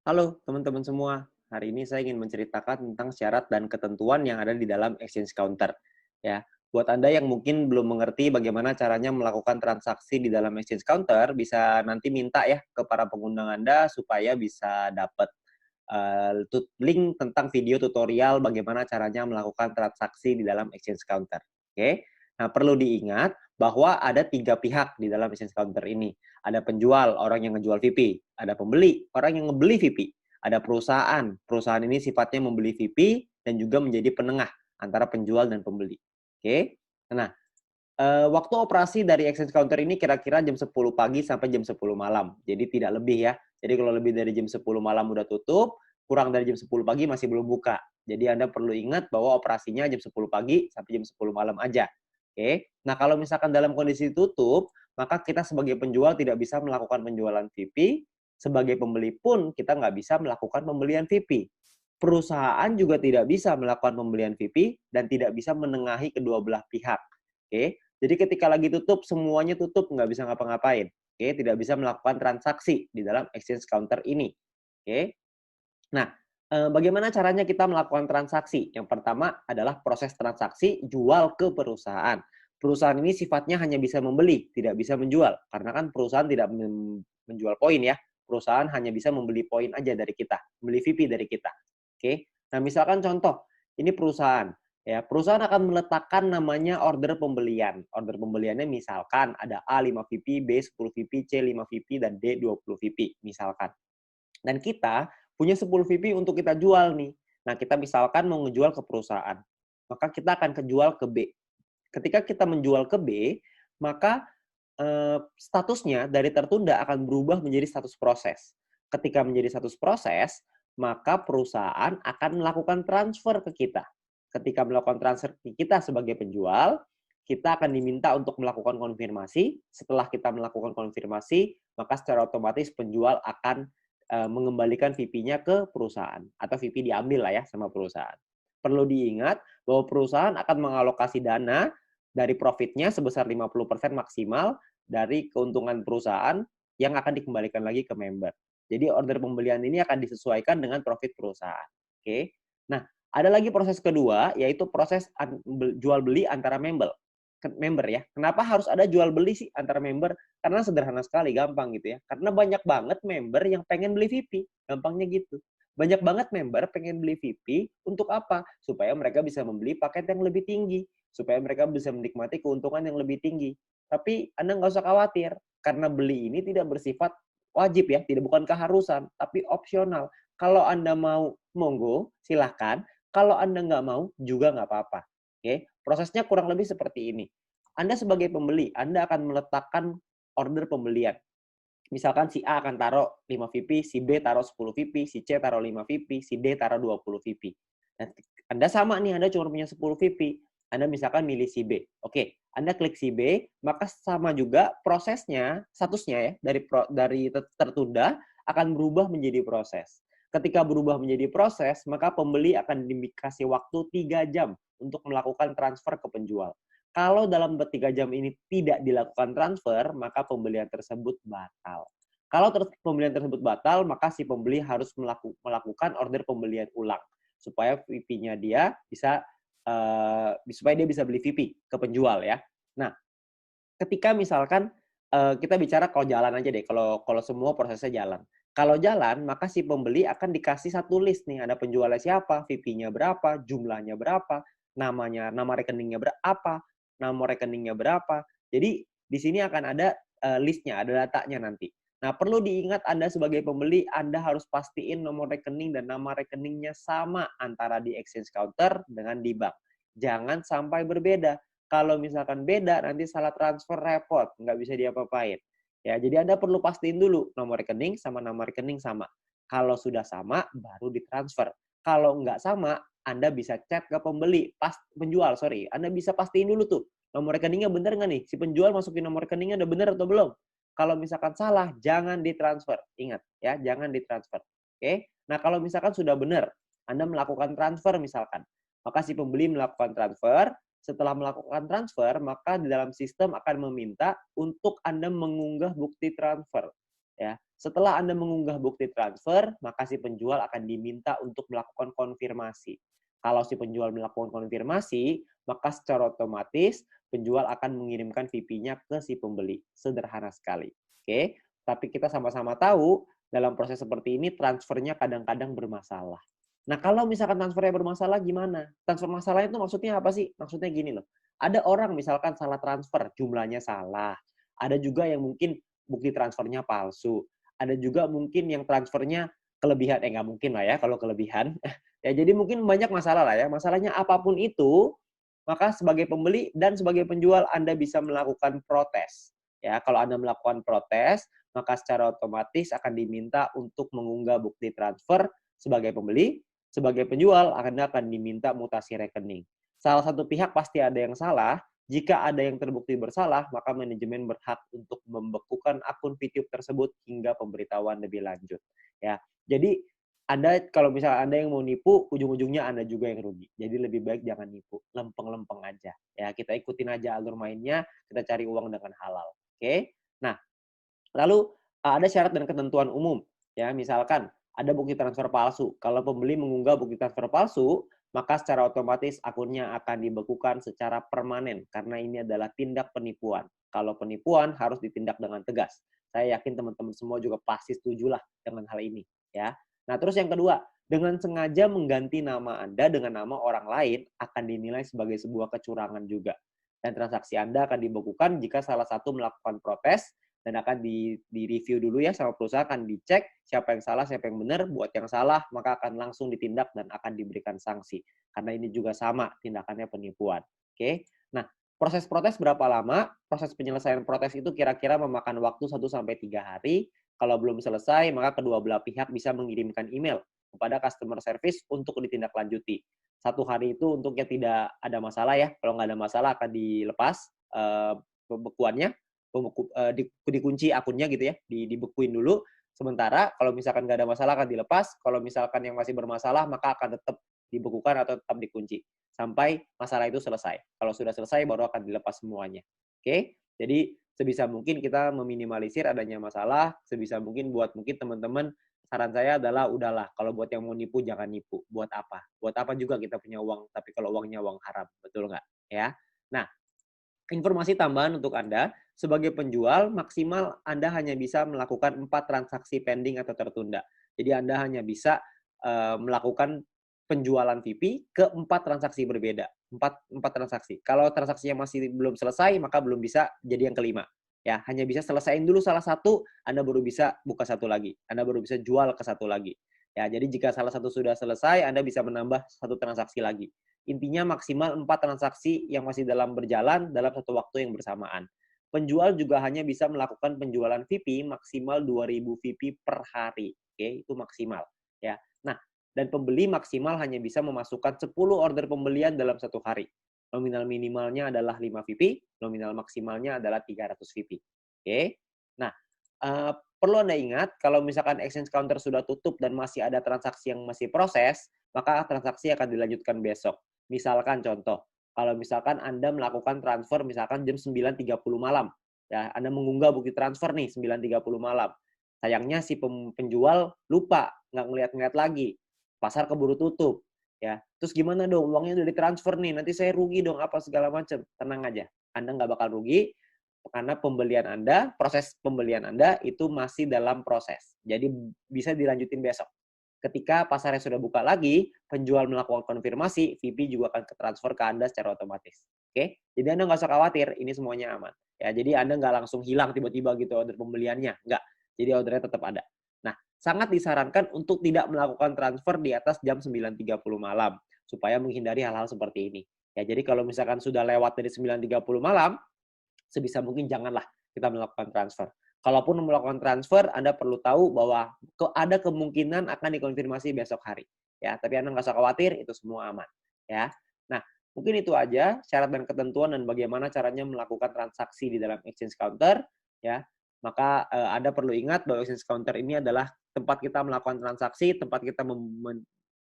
Halo teman-teman semua, hari ini saya ingin menceritakan tentang syarat dan ketentuan yang ada di dalam exchange counter. Ya, buat Anda yang mungkin belum mengerti bagaimana caranya melakukan transaksi di dalam exchange counter, bisa nanti minta ya ke para pengundang Anda supaya bisa dapat link tentang video tutorial bagaimana caranya melakukan transaksi di dalam exchange counter. Oke, nah perlu diingat bahwa ada 3 pihak di dalam exchange counter ini. Ada penjual, orang yang ngejual VP. Ada pembeli, orang yang ngebeli VP. Ada perusahaan, perusahaan ini sifatnya membeli VP dan juga menjadi penengah antara penjual dan pembeli. Oke, nah waktu operasi dari exchange counter ini kira-kira jam 10 pagi sampai jam 10 malam. Jadi tidak lebih ya. Jadi kalau lebih dari jam 10 malam udah tutup, kurang dari jam 10 pagi masih belum buka. Jadi Anda perlu ingat bahwa operasinya jam 10 pagi sampai jam 10 malam aja. Oke. Nah, kalau misalkan dalam kondisi tutup, maka kita sebagai penjual tidak bisa melakukan penjualan VP, sebagai pembeli pun kita nggak bisa melakukan pembelian VP. Perusahaan juga tidak bisa melakukan pembelian VP dan tidak bisa menengahi kedua belah pihak. Oke, jadi ketika lagi tutup, semuanya tutup, nggak bisa ngapa-ngapain. Oke, tidak bisa melakukan transaksi di dalam exchange counter ini. Oke, nah, bagaimana caranya kita melakukan transaksi? Yang pertama adalah proses transaksi jual ke perusahaan. Perusahaan ini sifatnya hanya bisa membeli, tidak bisa menjual. Karena kan perusahaan tidak menjual poin ya. Perusahaan hanya bisa membeli poin aja dari kita, membeli VP dari kita. Oke, nah misalkan contoh, ini perusahaan. Ya, perusahaan akan meletakkan namanya order pembelian. Order pembeliannya misalkan ada A 5 VP, B 10 VP, C 5 VP, dan D 20 VP, misalkan. Dan kita punya 10 VP untuk kita jual nih. Nah, kita misalkan mau ngejual ke perusahaan. Maka kita akan kejual ke B. Ketika kita menjual ke B, maka statusnya dari tertunda akan berubah menjadi status proses. Ketika menjadi status proses, maka perusahaan akan melakukan transfer ke kita. Ketika melakukan transfer ke kita sebagai penjual, kita akan diminta untuk melakukan konfirmasi. Setelah kita melakukan konfirmasi, maka secara otomatis penjual akan mengembalikan VP-nya ke perusahaan atau VP diambil lah ya sama perusahaan. Perlu diingat bahwa perusahaan akan mengalokasi dana dari profitnya sebesar 50% maksimal dari keuntungan perusahaan yang akan dikembalikan lagi ke member. Jadi order pembelian ini akan disesuaikan dengan profit perusahaan. Oke. Nah, ada lagi proses kedua yaitu proses jual beli antara member ya. Kenapa harus ada jual beli sih antara member? Karena sederhana sekali, gampang gitu ya. Karena banyak banget member yang pengen beli VP, gampangnya gitu. Banyak banget member pengen beli VP untuk apa? Supaya mereka bisa membeli paket yang lebih tinggi, supaya mereka bisa menikmati keuntungan yang lebih tinggi. Tapi Anda nggak usah khawatir, karena beli ini tidak bersifat wajib ya, tidak bukan keharusan, tapi opsional. Kalau Anda mau, monggo, silahkan. Kalau Anda nggak mau, juga nggak apa-apa. Oke, prosesnya kurang lebih seperti ini. Anda sebagai pembeli, Anda akan meletakkan order pembelian. Misalkan si A akan taruh 5 VP, si B taruh 10 VP, si C taruh 5 VP, si D taruh 20 VP. Dan Anda sama nih, Anda cuma punya 10 VP. Anda misalkan milih si B. Oke, Anda klik si B, maka sama juga prosesnya, statusnya ya, dari tertunda akan berubah menjadi proses. Ketika berubah menjadi proses, maka pembeli akan dikasih waktu 3 jam untuk melakukan transfer ke penjual. Kalau dalam 3 jam ini tidak dilakukan transfer, maka pembelian tersebut batal. Kalau pembelian tersebut batal, maka si pembeli harus melakukan order pembelian ulang supaya VP-nya dia bisa supaya dia bisa beli VP ke penjual ya. Nah, ketika misalkan kita bicara kalau jalan aja deh, kalau semua prosesnya jalan. Kalau jalan, maka si pembeli akan dikasih satu list nih, ada penjualnya siapa, VP-nya berapa, jumlahnya berapa, nama rekeningnya berapa, nomor rekeningnya berapa. Jadi di sini akan ada listnya, ada datanya nanti. Nah, perlu diingat Anda sebagai pembeli, Anda harus pastiin nomor rekening dan nama rekeningnya sama antara di exchange counter dengan di bank. Jangan sampai berbeda. Kalau misalkan beda, nanti salah transfer repot, nggak bisa diapa-apain. Ya, jadi Anda perlu pastiin dulu nomor rekening sama nama rekening sama. Kalau sudah sama, baru ditransfer. Kalau nggak sama, Anda bisa chat ke penjual, sorry. Anda bisa pastiin dulu tuh, nomor rekeningnya bener nggak nih? Si penjual masukin nomor rekeningnya udah bener atau belum? Kalau misalkan salah, jangan ditransfer. Ingat ya, jangan ditransfer. Oke? Nah, kalau misalkan sudah benar, Anda melakukan transfer misalkan, maka si pembeli melakukan transfer. Setelah melakukan transfer, maka di dalam sistem akan meminta untuk Anda mengunggah bukti transfer. Ya, Setelah Anda mengunggah bukti transfer, maka si penjual akan diminta untuk melakukan konfirmasi. Kalau si penjual melakukan konfirmasi, maka secara otomatis penjual akan mengirimkan VP-nya ke si pembeli. Sederhana sekali. Oke, tapi kita sama-sama tahu dalam proses seperti ini transfernya kadang-kadang bermasalah. Nah, kalau misalkan transfernya bermasalah gimana? Transfer masalahnya itu maksudnya apa sih? Maksudnya gini loh. Ada orang misalkan salah transfer, jumlahnya salah. Ada juga yang mungkin bukti transfernya palsu. Ada juga mungkin yang transfernya kelebihan. Nggak mungkin lah ya kalau kelebihan. Ya, jadi mungkin banyak masalah lah ya. Masalahnya apapun itu, maka sebagai pembeli dan sebagai penjual Anda bisa melakukan protes. Ya, kalau Anda melakukan protes, maka secara otomatis akan diminta untuk mengunggah bukti transfer sebagai pembeli, sebagai penjual Anda akan diminta mutasi rekening. Salah satu pihak pasti ada yang salah. Jika ada yang terbukti bersalah, maka manajemen berhak untuk membekukan akun VTube tersebut hingga pemberitahuan lebih lanjut. Ya, jadi Anda kalau misalnya Anda yang mau nipu, ujung-ujungnya Anda juga yang rugi. Jadi lebih baik jangan nipu, lempeng-lempeng aja. Ya, kita ikutin aja alur mainnya, kita cari uang dengan halal. Oke? Nah, lalu ada syarat dan ketentuan umum. Ya, misalkan ada bukti transfer palsu. Kalau pembeli mengunggah bukti transfer palsu, maka secara otomatis akunnya akan dibekukan secara permanen karena ini adalah tindak penipuan. Kalau penipuan harus ditindak dengan tegas. Saya yakin teman-teman semua juga pasti setuju lah dengan hal ini, ya. Nah, terus yang kedua, dengan sengaja mengganti nama Anda dengan nama orang lain akan dinilai sebagai sebuah kecurangan juga. Dan transaksi Anda akan dibekukan jika salah satu melakukan protes dan akan di-review dulu ya sama perusahaan, akan dicek siapa yang salah, siapa yang benar. Buat yang salah, maka akan langsung ditindak dan akan diberikan sanksi. Karena ini juga sama tindakannya penipuan. Oke. Nah, proses protes berapa lama? Proses penyelesaian protes itu kira-kira memakan waktu 1-3 hari. Kalau belum selesai, maka kedua belah pihak bisa mengirimkan email kepada customer service untuk ditindaklanjuti. 1 hari itu untuknya tidak ada masalah ya. Kalau nggak ada masalah akan dilepas pembekuannya, dikunci akunnya gitu ya, dibekuin dulu. Sementara kalau misalkan nggak ada masalah akan dilepas. Kalau misalkan yang masih bermasalah maka akan tetap dibekukan atau tetap dikunci sampai masalah itu selesai. Kalau sudah selesai baru akan dilepas semuanya. Oke? Jadi sebisa mungkin kita meminimalisir adanya masalah, sebisa mungkin buat mungkin teman-teman saran saya adalah udahlah kalau buat yang mau nipu jangan nipu. Buat apa? Buat apa juga kita punya uang tapi kalau uangnya uang haram, betul nggak? Ya. Nah, informasi tambahan untuk Anda, sebagai penjual maksimal Anda hanya bisa melakukan 4 transaksi pending atau tertunda. Jadi Anda hanya bisa melakukan penjualan VP ke 4 transaksi berbeda. 4 transaksi. Kalau transaksinya masih belum selesai, maka belum bisa jadi yang kelima. Ya, hanya bisa selesaiin dulu salah satu, Anda baru bisa buka satu lagi. Anda baru bisa jual ke satu lagi. Ya, jadi jika salah satu sudah selesai, Anda bisa menambah satu transaksi lagi. Intinya maksimal 4 transaksi yang masih dalam berjalan dalam satu waktu yang bersamaan. Penjual juga hanya bisa melakukan penjualan VP maksimal 2.000 VP per hari. Oke, itu maksimal. Ya. Nah, dan pembeli maksimal hanya bisa memasukkan 10 order pembelian dalam satu hari. Nominal minimalnya adalah 5 VP, nominal maksimalnya adalah 300 VP. Oke. Nah, perlu Anda ingat, kalau misalkan exchange counter sudah tutup dan masih ada transaksi yang masih proses, maka transaksi akan dilanjutkan besok. Misalkan contoh, kalau misalkan Anda melakukan transfer misalkan jam 9.30 malam, ya Anda mengunggah bukti transfer nih 9.30 malam. Sayangnya si penjual lupa, nggak ngeliat-ngeliat lagi. Pasar keburu tutup. Ya, terus gimana dong? Uangnya udah ditransfer nih, nanti saya rugi dong apa segala macam. Tenang aja, Anda nggak bakal rugi karena pembelian Anda, proses pembelian Anda itu masih dalam proses. Jadi bisa dilanjutin besok. Ketika pasarnya sudah buka lagi, penjual melakukan konfirmasi, VP juga akan transfer ke Anda secara otomatis. Oke? Jadi Anda nggak usah khawatir, ini semuanya aman. Ya, jadi Anda nggak langsung hilang tiba-tiba gitu order pembeliannya. Nggak. Jadi ordernya tetap ada. Nah, sangat disarankan untuk tidak melakukan transfer di atas jam 9.30 malam, supaya menghindari hal-hal seperti ini. Ya, jadi kalau misalkan sudah lewat dari 9.30 malam, sebisa mungkin janganlah kita melakukan transfer. Kalaupun melakukan transfer, Anda perlu tahu bahwa ada kemungkinan akan dikonfirmasi besok hari. Ya, tapi Anda nggak usah khawatir, itu semua aman. Ya, nah mungkin itu aja syarat dan ketentuan dan bagaimana caranya melakukan transaksi di dalam exchange counter. Ya, maka Anda perlu ingat bahwa exchange counter ini adalah tempat kita melakukan transaksi, tempat kita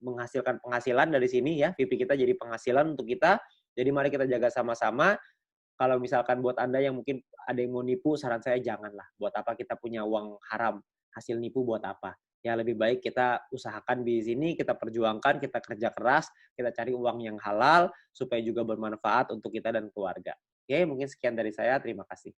menghasilkan penghasilan dari sini ya, VP kita jadi penghasilan untuk kita. Jadi mari kita jaga sama-sama. Kalau misalkan buat Anda yang mungkin ada yang mau nipu, saran saya janganlah. Buat apa kita punya uang haram hasil nipu buat apa. Ya lebih baik kita usahakan di sini, kita perjuangkan, kita kerja keras, kita cari uang yang halal, supaya juga bermanfaat untuk kita dan keluarga. Oke, mungkin sekian dari saya. Terima kasih.